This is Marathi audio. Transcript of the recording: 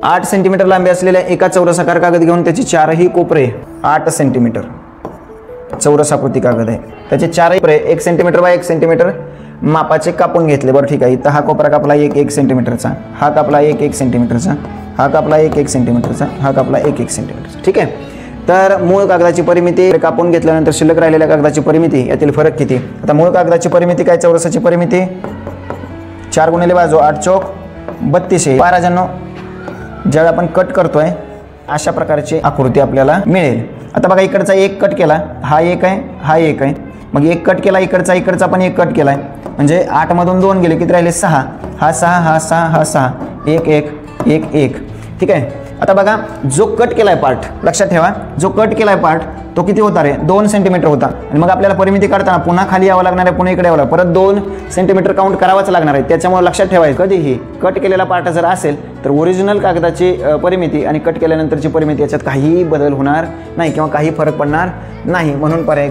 8 सेंटीमीटर लांबी असलेल्या एका चौरसाकार कागद घेऊन त्याचे चारही कोपरे 8 सेंटीमीटर चौरसाकृती कागद आहे, त्याचे चारही कोपरे 1 सेंटीमीटर बाय 1 सेंटीमीटर मापाचे कापून घेतले। बरं ठीक आहे, इथं हा कोपरा कापला 1 सेंटीमीटरचा, हा कापला 1 सेंटीमीटरचा, हा कापला 1 सेंटीमीटरचा, हा कापला 1 सेंटीमीटरचा। ठीक आहे, तर मूळ कागदाची परिमिती कापून घेतल्यानंतर शिल्लक राहिलेल्या कागदाची परिमिती यातील फरक किती? आता मूळ कागदाची परिमिती काय, चौरसाची परिमिती 4 गुणिले बाजू 8 चौक 32 आहे। राजांनो, ज्यावेळी आपण कट करतोय अशा प्रकारची आकृती आपल्याला मिळेल। आता बघा, इकडचा 1 कट केला, हा 1 आहे, हा 1 आहे, मग 1 कट केला इकडचा पण 1 कट केलाय, म्हणजे 8 मधून 2 गेले, किती राहिले 6, हा 6, हा 6, हा 6, 1 1 1 1। ठीक आहे, आता बघा, जो कट केलाय पार्ट, लक्षात ठेवा, जो कट केलाय पार्ट तो किती होता रे, 2 सेंटीमीटर होता। आणि मग आपल्याला परिमिती काढताना पुन्हा खाली यावं लागणार आहे, पुन्हा इकडे यावं लागणार, परत 2 सेंटीमीटर काउंट करावाच लागणार आहे। त्याच्यामुळे लक्षात ठेवायचं, कधीही कट केलेला पार्ट जर असेल तर ओरिजिनल कागदाची परिमिती आणि कट केल्यानंतरची परिमिती याच्यात काहीही बदल होणार नाही किंवा काही फरक पडणार नाही, म्हणून पर्याय